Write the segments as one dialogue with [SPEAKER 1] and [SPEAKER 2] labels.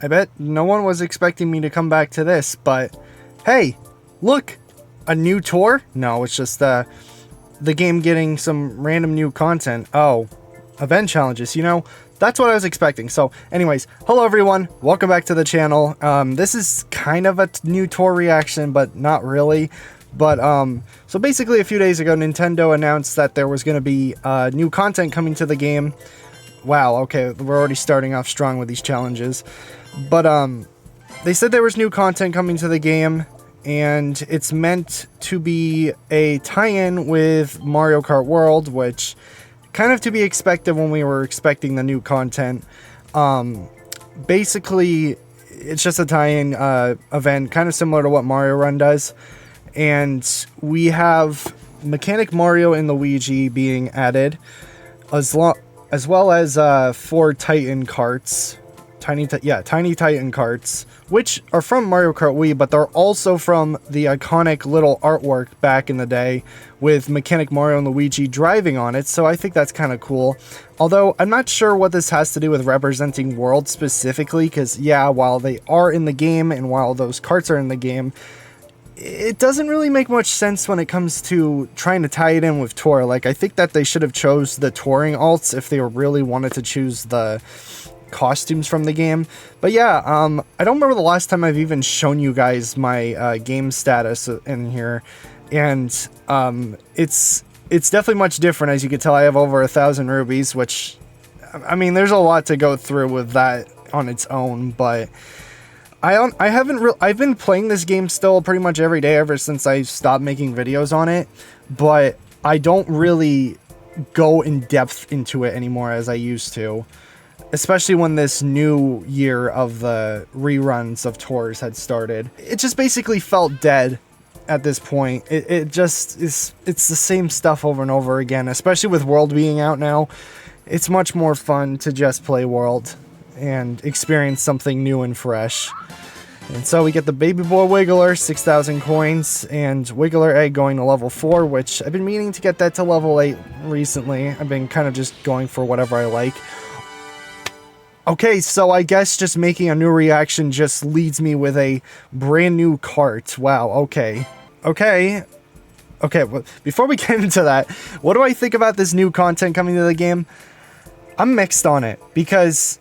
[SPEAKER 1] I bet no one was expecting me to come back to this, but hey, look, a new tour? No, it's just the game getting some random new content. Oh, event challenges, that's what I was expecting. So anyways, hello everyone, welcome back to the channel. This is kind of a new tour reaction, but not really. But so basically a few days ago, Nintendo announced that there was going to be new content coming to the game. Wow, okay, we're already starting off strong with these challenges. But they said there was new content coming to the game, and it's meant to be a tie-in with Mario Kart World, which kind of to be expected when we were expecting the new content. Basically, it's just a tie-in event, kind of similar to what Mario Run does. And we have Mechanic Mario and Luigi being added, as well as 4 Titan carts, Tiny Titan carts, which are from Mario Kart Wii, but they're also from the iconic little artwork back in the day with Mechanic Mario and Luigi driving on it, so I think that's kind of cool. Although, I'm not sure what this has to do with representing World specifically, because yeah, while they are in the game, and while those carts are in the game, it doesn't really make much sense when it comes to trying to tie it in with Tour. Like, I think that they should have chose the touring alts if they really wanted to choose the costumes from the game. But yeah, I don't remember the last time I've even shown you guys my game status in here, and it's definitely much different. As you can tell, I have over 1,000 rubies, which, I mean, there's a lot to go through with that on its own, but I've been playing this game still pretty much every day ever since I stopped making videos on it, but I don't really go in depth into it anymore as I used to, especially when this new year of the reruns of tours had started. It just basically felt dead at this point. It just is, it's the same stuff over and over again, especially with World being out now. It's much more fun to just play World and experience something new and fresh. And so we get the Baby Boy Wiggler, 6,000 coins, and Wiggler Egg going to level 4, which I've been meaning to get that to level 8 recently. I've been kind of just going for whatever I like. Okay, so I guess just making a new reaction just leads me with a brand new cart. Wow, okay. Okay, well, before we get into that, what do I think about this new content coming to the game? I'm mixed on it, because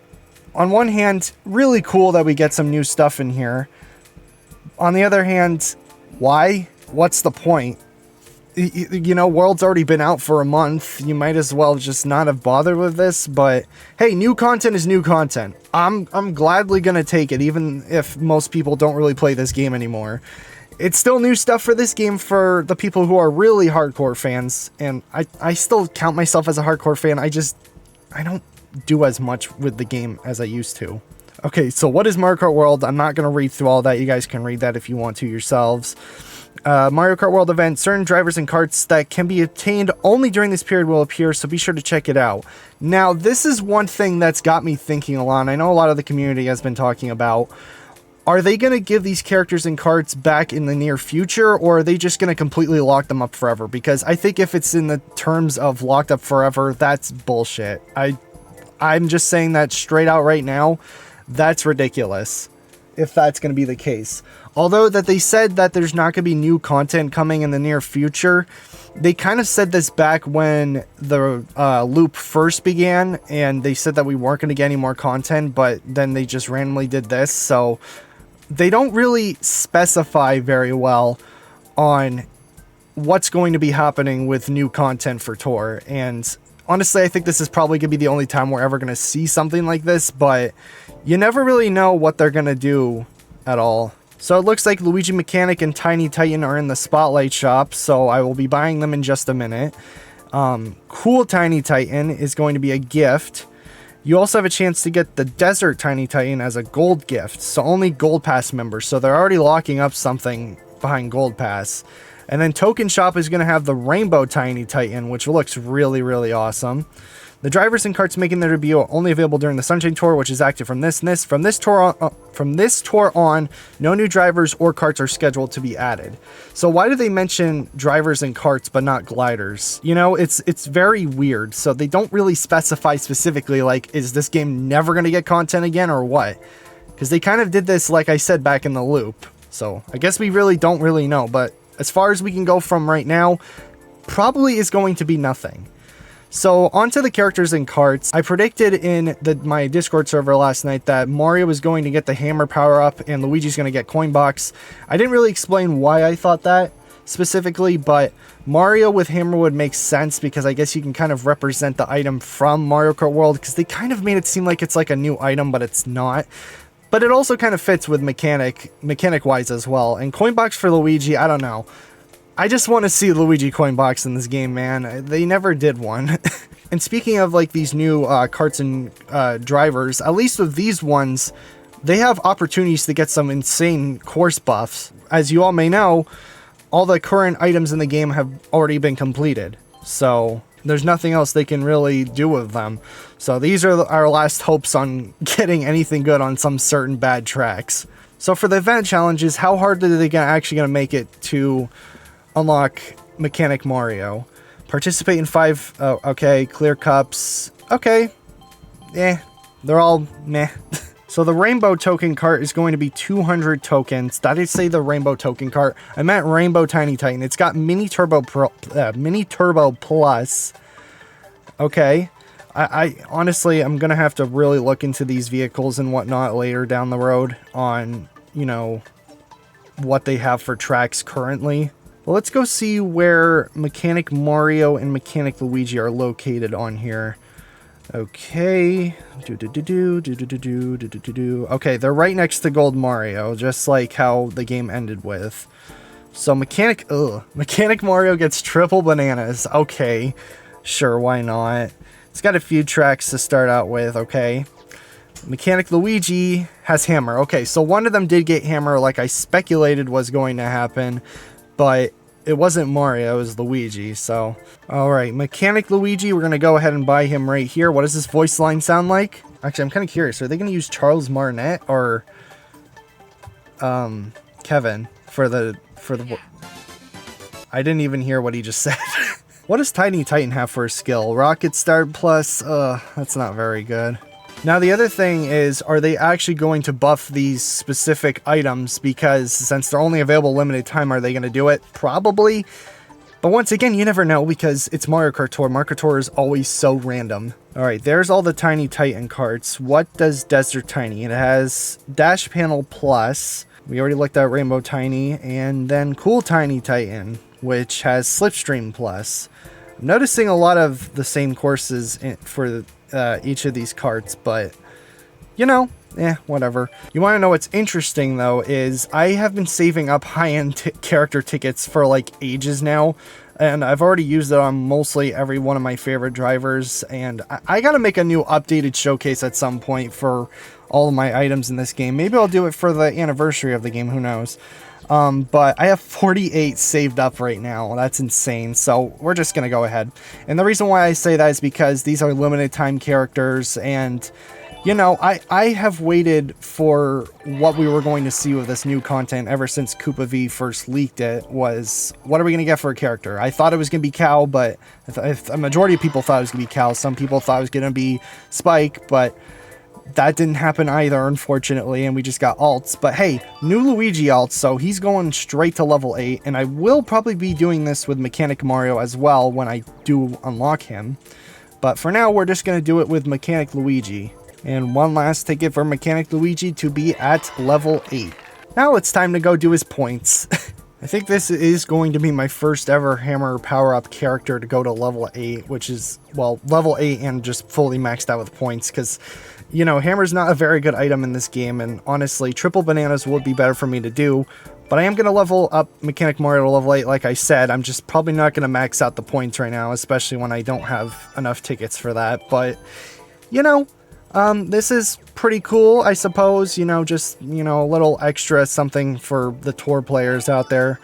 [SPEAKER 1] on one hand, really cool that we get some new stuff in here. On the other hand, why? What's the point? World's already been out for a month. You might as well just not have bothered with this, but hey, new content is new content. I'm gladly gonna take it, even if most people don't really play this game anymore. It's still new stuff for this game for the people who are really hardcore fans, and I still count myself as a hardcore fan. I don't do as much with the game as I used to. Okay, so what is Mario Kart World? I'm not going to read through all that. You guys can read that if you want to yourselves. Mario Kart World event. Certain drivers and carts that can be obtained only during this period will appear, so be sure to check it out. Now, this is one thing that's got me thinking a lot, and I know a lot of the community has been talking about. Are they going to give these characters and carts back in the near future, or are they just going to completely lock them up forever? Because I think if it's in the terms of locked up forever, that's bullshit. I'm just saying that straight out right now. That's ridiculous if that's going to be the case. Although that they said that there's not going to be new content coming in the near future, they kind of said this back when the loop first began, and they said that we weren't going to get any more content, but then they just randomly did this, so they don't really specify very well on what's going to be happening with new content for Tour, and honestly, I think this is probably going to be the only time we're ever going to see something like this, but you never really know what they're going to do at all. So it looks like Luigi Mechanic and Tiny Titan are in the Spotlight shop, so I will be buying them in just a minute. Cool Tiny Titan is going to be a gift. You also have a chance to get the Desert Tiny Titan as a gold gift, so only Gold Pass members, so they're already locking up something behind Gold Pass. And then Token Shop is going to have the Rainbow Tiny Titan, which looks really, really awesome. The drivers and carts making their debut are only available during the Sunshine Tour, which is active from this tour on. No new drivers or carts are scheduled to be added. So why do they mention drivers and carts but not gliders? It's very weird. So they don't really specify specifically, like, is this game never going to get content again or what? Because they kind of did this, like I said, back in the loop. So I guess we really don't really know. But as far as we can go from right now, probably is going to be nothing. So onto the characters and carts. I predicted in my Discord server last night that Mario was going to get the hammer power up and Luigi's going to get coin box. I didn't really explain why I thought that specifically, but Mario with hammer would make sense because I guess you can kind of represent the item from Mario Kart World, because they kind of made it seem like it's like a new item, but it's not. But it also kind of fits with mechanic wise as well. And coin box for Luigi, I don't know. I just want to see Luigi coin box in this game, man. They never did one. And speaking of like these new carts and drivers, at least with these ones, they have opportunities to get some insane course buffs. As you all may know, all the current items in the game have already been completed. So there's nothing else they can really do with them. So these are our last hopes on getting anything good on some certain bad tracks. So for the event challenges, how hard are they actually going to make it to unlock Mechanic Mario? Participate in 5, okay, clear cups, okay, they're all meh. So the rainbow token cart is going to be 200 tokens. Did I say the rainbow token cart? I meant rainbow Tiny Titan. It's got mini turbo plus. Okay, I honestly, I'm gonna have to really look into these vehicles and whatnot later down the road on, you know, what they have for tracks currently. Well, let's go see where Mechanic Mario and Mechanic Luigi are located on here. Okay. Okay, they're right next to Gold Mario, just like how the game ended with. So Mechanic Mario gets triple bananas. Okay, sure, why not? It's got a few tracks to start out with, okay. Mechanic Luigi has hammer. Okay, so one of them did get hammer like I speculated was going to happen. But it wasn't Mario, it was Luigi, so. Alright, Mechanic Luigi, we're going to go ahead and buy him right here. What does this voice line sound like? Actually, I'm kind of curious. Are they going to use Charles Martinet or Kevin for the I didn't even hear what he just said. What does Tiny Titan have for a skill? Rocket Start Plus? That's not very good. Now, the other thing is, are they actually going to buff these specific items? Because since they're only available limited time, are they going to do it? Probably. But once again, you never know because it's Mario Kart Tour. Mario Kart Tour is always so random. Alright, there's all the Tiny Titan carts. What does Desert Tiny? It has Dash Panel Plus. We already looked at Rainbow Tiny. And then Cool Tiny Titan, which has Slipstream Plus. I'm noticing a lot of the same courses for each of these carts, but you know, whatever. You want to know what's interesting though is I have been saving up high-end character tickets for like ages now, and I've already used it on mostly every one of my favorite drivers, and I gotta make a new updated showcase at some point for all of my items in this game. Maybe I'll do it for the anniversary of the game, who knows. But I have 48 saved up right now. That's insane. So we're just going to go ahead. And the reason why I say that is because these are limited time characters. And, you know, I have waited for what we were going to see with this new content ever since Koopa V first leaked it. Was, what are we going to get for a character? I thought it was going to be Cow, but a majority of people thought it was going to be Cow. Some people thought it was going to be Spike, but that didn't happen either, unfortunately, and we just got alts. But hey, new Luigi alts, so he's going straight to level 8, and I will probably be doing this with Mechanic Mario as well when I do unlock him. But for now, we're just going to do it with Mechanic Luigi. And one last ticket for Mechanic Luigi to be at level 8. Now it's time to go do his points. I think this is going to be my first ever hammer power-up character to go to level 8, which is, well, level 8 and just fully maxed out with points, because, you know, hammer's not a very good item in this game, and honestly, triple bananas would be better for me to do, but I am going to level up Mechanic Mario to level 8, like I said. I'm just probably not going to max out the points right now, especially when I don't have enough tickets for that, but, you know, this is pretty cool, I suppose, you know, just, you know, a little extra something for the tour players out there.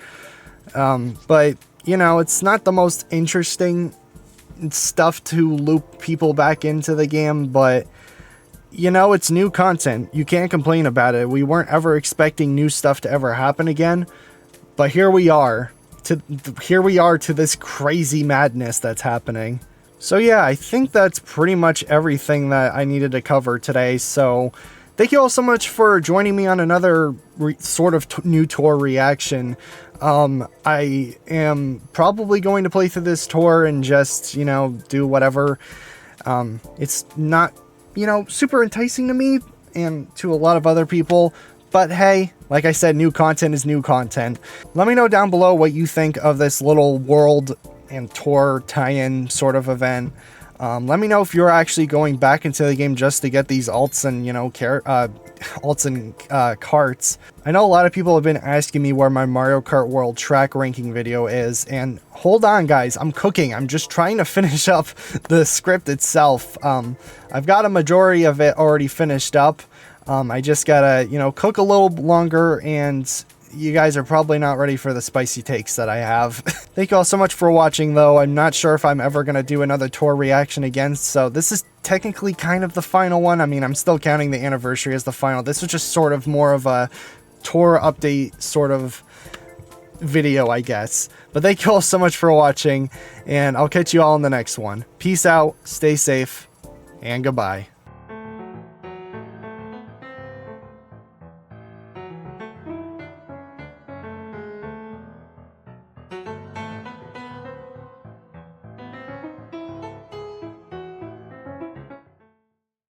[SPEAKER 1] But, you know, it's not the most interesting stuff to loop people back into the game, but, you know, it's new content. You can't complain about it. We weren't ever expecting new stuff to ever happen again, but here we are to this crazy madness that's happening. So yeah, I think that's pretty much everything that I needed to cover today. So thank you all so much for joining me on another sort of new tour reaction. I am probably going to play through this tour and just, you know, do whatever. It's not, you know, super enticing to me and to a lot of other people, but hey, like I said, new content is new content. Let me know down below what you think of this little world and tour tie-in sort of event. Let me know if you're actually going back into the game just to get these alts and, you know, alts and carts. I know a lot of people have been asking me where my Mario Kart World track ranking video is, and hold on guys, I'm cooking. I'm just trying to finish up the script itself. I've got a majority of it already finished up. I just gotta, you know, cook a little longer, and you guys are probably not ready for the spicy takes that I have. Thank you all so much for watching, though. I'm not sure if I'm ever going to do another tour reaction again, so this is technically kind of the final one. I mean, I'm still counting the anniversary as the final. This was just sort of more of a tour update sort of video, I guess. But thank you all so much for watching, and I'll catch you all in the next one. Peace out, stay safe, and goodbye.